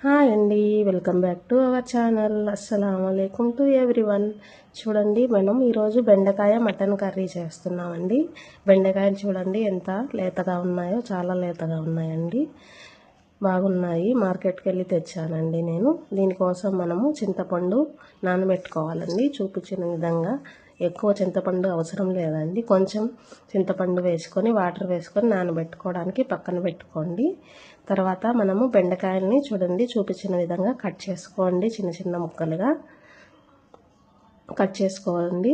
Hi అండి, welcome back to our channel. అస్సలాముఅలైకుం to everyone. చూడండి, మనం ఈరోజు బెండకాయ మటన్ కర్రీ చేస్తున్నామండి. బెండకాయలు చూడండి ఎంత లేతగా ఉన్నాయో, చాలా లేతగా ఉన్నాయండి, బాగున్నాయి. మార్కెట్కి వెళ్ళి తెచ్చానండి నేను. దీనికోసం మనము చింతపండు నానబెట్టుకోవాలండి. చూపించిన విధంగా ఎక్కువ చింతపండు అవసరం లేదండి. కొంచెం చింతపండు వేసుకొని వాటర్ వేసుకొని నానబెట్టుకోవడానికి పక్కన పెట్టుకోండి. తర్వాత మనము బెండకాయల్ని చూడండి చూపించిన విధంగా కట్ చేసుకోండి. చిన్న చిన్న ముక్కలుగా కట్ చేసుకోండి.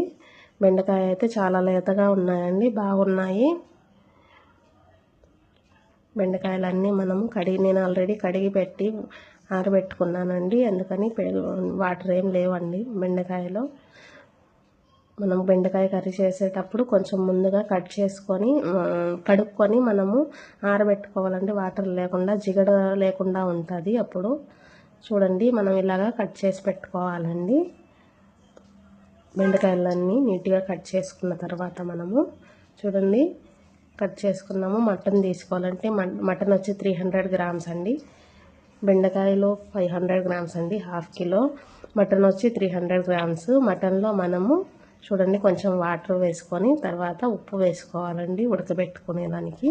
బెండకాయ అయితే చాలా లేతగా ఉన్నాయండి, బాగున్నాయి. బెండకాయలన్నీ మనము నేను ఆల్రెడీ కడిగి పెట్టి ఆరబెట్టుకున్నానండి. అందుకని వాటర్ ఏం లేవండి బెండకాయలో. మనం బెండకాయ కర్రీ చేసేటప్పుడు కొంచెం ముందుగా కట్ చేసుకొని కడుక్కొని మనము ఆరబెట్టుకోవాలండి. వాటర్ లేకుండా, జిగడ లేకుండా ఉంటుంది. అప్పుడు చూడండి మనం ఇలాగా కట్ చేసి పెట్టుకోవాలండి. బెండకాయలన్నీ నీట్గా కట్ చేసుకున్న తర్వాత మనము చూడండి కట్ చేసుకున్నాము. మటన్ తీసుకోవాలంటే మటన్ వచ్చి 300 గ్రామ్స్ అండి. బెండకాయలో 500 గ్రామ్స్ అండి, హాఫ్ కిలో. మటన్ వచ్చి 300 గ్రామ్స్. మటన్లో మనము చూడండి కొంచెం వాటర్ వేసుకొని తర్వాత ఉప్పు వేసుకోవాలండి ఉడకబెట్టుకునేదానికి.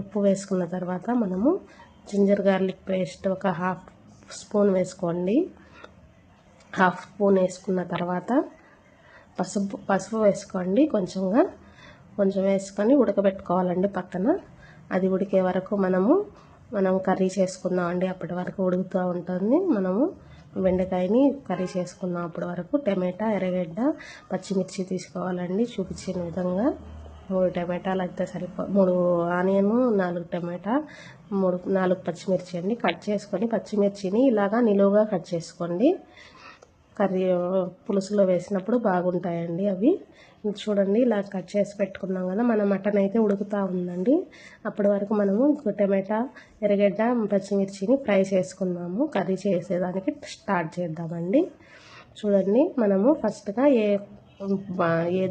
ఉప్పు వేసుకున్న తర్వాత మనము జింజర్ గార్లిక్ పేస్ట్ ఒక హాఫ్ స్పూన్ వేసుకోండి. హాఫ్ స్పూన్ వేసుకున్న తర్వాత పసుపు వేసుకోండి. కొంచెం వేసుకొని ఉడకబెట్టుకోవాలండి పక్కన. అది ఉడికే వరకు మనం కర్రీ చేసుకుందామండి. అప్పటి వరకు ఉడుకుతూ ఉంటుంది. మనము బెండకాయని కర్రీ చేసుకుందాం అప్పటి వరకు. టమాటా, ఎర్రగడ్డ, పచ్చిమిర్చి తీసుకోవాలండి చూపించిన విధంగా. 3 టమాటాలు అయితే 3 ఆనియన్, 4 టమాటా, 4 పచ్చిమిర్చి అండి. కట్ చేసుకొని పచ్చిమిర్చిని ఇలాగా నిలువుగా కట్ చేసుకోండి. కర్రీ పులుసులో వేసినప్పుడు బాగుంటాయండి అవి. చూడండి ఇలా కట్ చేసి పెట్టుకున్నాం కదా. మన మటన్ అయితే ఉడుకుతూ ఉందండి. అప్పటి వరకు మనము టమాటా, ఎర్రగడ్డ, పచ్చిమిర్చిని ఫ్రై చేసుకుందాము. కర్రీ చేసేదానికి స్టార్ట్ చేద్దామండి. చూడండి మనము ఫస్ట్గా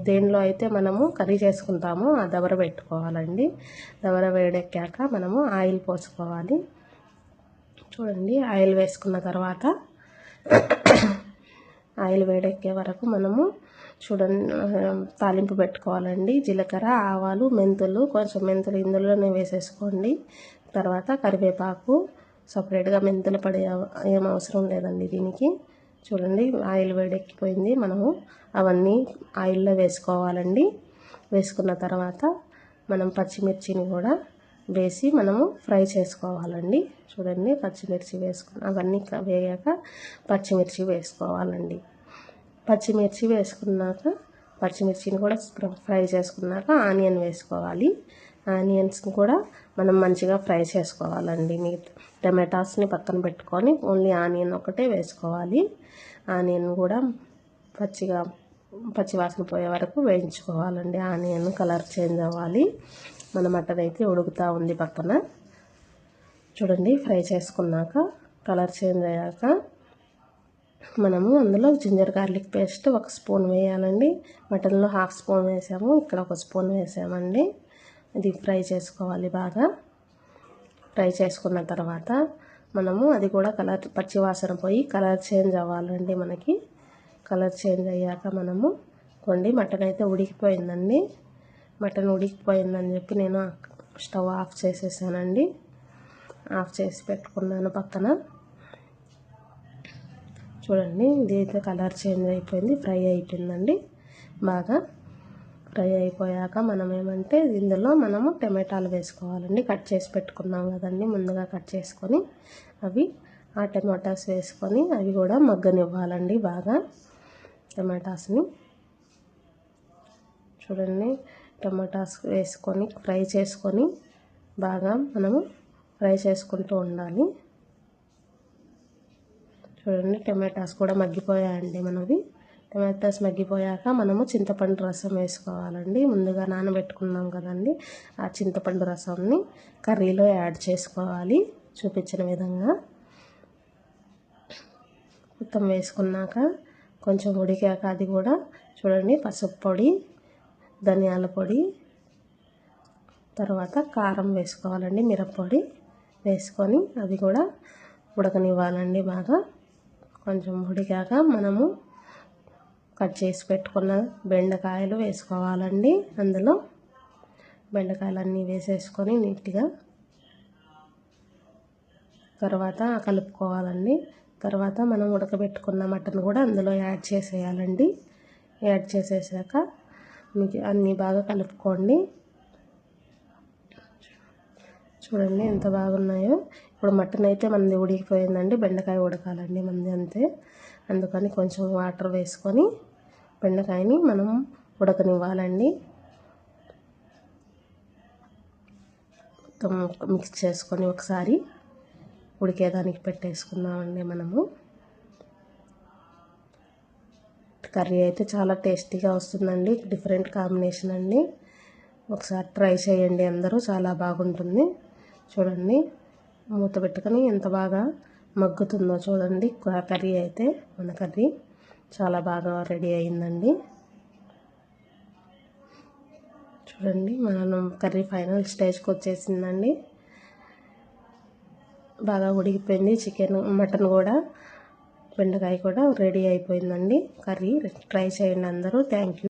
దేనిలో అయితే మనము కర్రీ చేసుకుంటామో ఆ దవర పెట్టుకోవాలండి. దవర వేడెక్కాక మనము ఆయిల్ పోసుకోవాలి. చూడండి ఆయిల్ వేసుకున్న తర్వాత ఆయిల్ వేడెక్కే వరకు మనము చూడండి తాలింపు పెట్టుకోవాలండి. జీలకర్ర, ఆవాలు, కొంచెం మెంతులు ఇందులోనే వేసేసుకోండి. తర్వాత కరివేపాకు. సపరేట్గా మెంతులు పడే ఏం అవసరం లేదండి దీనికి. చూడండి ఆయిల్ వేడెక్కిపోయింది. మనము అవన్నీ ఆయిల్లో వేసుకోవాలండి. వేసుకున్న తర్వాత మనం పచ్చిమిర్చిని కూడా వేసి మనము ఫ్రై చేసుకోవాలండి. చూడండి పచ్చిమిర్చి అవన్నీ వేగాక పచ్చిమిర్చి వేసుకోవాలండి. పచ్చిమిర్చి వేసుకున్నాక పచ్చిమిర్చిని కూడా ఫ్రై చేసుకున్నాక ఆనియన్ వేసుకోవాలి. ఆనియన్స్ని కూడా మనం మంచిగా ఫ్రై చేసుకోవాలండి. టమాటాస్ని పక్కన పెట్టుకొని ఓన్లీ ఆనియన్ ఒకటే వేసుకోవాలి. ఆనియన్ కూడా పచ్చివాసన పోయే వరకు వేయించుకోవాలండి. ఆనియన్ కలర్ చేంజ్ అవ్వాలి. మన మటన్ అయితే ఉడుకుతూ ఉంది పక్కన. చూడండి ఫ్రై చేసుకున్నాక కలర్ చేంజ్ అయ్యాక మనము అందులో జింజర్ గార్లిక్ పేస్ట్ 1 స్పూన్ వేయాలండి. మటన్లో హాఫ్ స్పూన్ వేసాము, ఇక్కడ 1 స్పూన్ వేసామండి. ఇది ఫ్రై చేసుకోవాలి. బాగా ఫ్రై చేసుకున్న తర్వాత మనము అది కూడా పచ్చివాసన పోయి కలర్ చేంజ్ అవ్వాలండి. మనకి కలర్ చేంజ్ అయ్యాక మనము మటన్ అయితే ఉడికిపోయిందండి. మటన్ ఉడికిపోయిందని చెప్పి నేను స్టవ్ ఆఫ్ చేసేసానండి. ఆఫ్ చేసి పెట్టుకున్నాను పక్కన. చూడండి ఇది అయితే కలర్ చేంజ్ అయిపోయింది, ఫ్రై అయిపోయిందండి. బాగా ఫ్రై అయిపోయాక మనం ఏమంటే ఇందులో మనము టమాటాలు వేసుకోవాలండి. కట్ చేసి పెట్టుకున్నాం కదండి ముందుగా కట్ చేసుకొని, ఆ టమాటాస్ వేసుకొని అవి కూడా మగ్గనివ్వాలండి బాగా టమాటాస్ని. చూడండి టమాటాస్ వేసుకొని ఫ్రై చేసుకొని బాగా మనము ఫ్రై చేసుకుంటూ ఉండాలి. చూడండి టమాటాస్ కూడా మగ్గిపోయాయండి మనవి. టమాటాస్ మగ్గిపోయాక మనము చింతపండు రసం వేసుకోవాలండి. ముందుగా నానబెట్టుకున్నాం కదండి, ఆ చింతపండు రసాన్ని కర్రీలో యాడ్ చేసుకోవాలి చూపించిన విధంగా. మొత్తం వేసుకున్నాక కొంచెం ఉడికాక అది కూడా చూడండి పసుపు పొడి, ధనియాల పొడి, తర్వాత కారం వేసుకోవాలండి, మిరప్పొడి వేసుకొని అది కూడా ఉడకనివ్వాలండి. బాగా కొంచెం ఉడికాక మనము కట్ చేసి పెట్టుకున్న బెండకాయలు వేసుకోవాలండి. అందులో బెండకాయలన్నీ వేసేసుకొని నీట్గా తర్వాత కలుపుకోవాలండి. తర్వాత మనం ఉడకబెట్టుకున్న మటన్ కూడా అందులో యాడ్ చేసేయాలండి. యాడ్ చేసేసాక మీకు అన్నీ బాగా కలుపుకోండి. చూడండి ఎంత బాగున్నాయో. ఇప్పుడు మటన్ అయితే మనది ఉడికిపోయిందండి, బెండకాయ ఉడకాలండి మనది అంతే. అందుకని కొంచెం వాటర్ వేసుకొని బెండకాయని మనం ఉడకనివ్వాలండి. మొత్తం మిక్స్ చేసుకొని ఒకసారి ఉడికేదానికి పెట్టేసుకుందామండి మనము. కర్రీ అయితే చాలా టేస్టీగా వస్తుందండి, డిఫరెంట్ కాంబినేషన్ అండి. ఒకసారి ట్రై చేయండి అందరూ, చాలా బాగుంటుంది. చూడండి మూత పెట్టుకొని ఎంత బాగా మగ్గుతుందో చూడండి. కర్రీ అయితే మన కర్రీ చాలా బాగా రెడీ అయిందండి. చూడండి మనం కర్రీ ఫైనల్ స్టేజ్కి వచ్చేసిందండి. బాగా ఉడికిపోయింది. చికెన్ మటన్ కూడా బెండకాయ కూడా రెడీ అయిపోయిందండి. కర్రీ ట్రై చేయండి అందరూ. Thank you.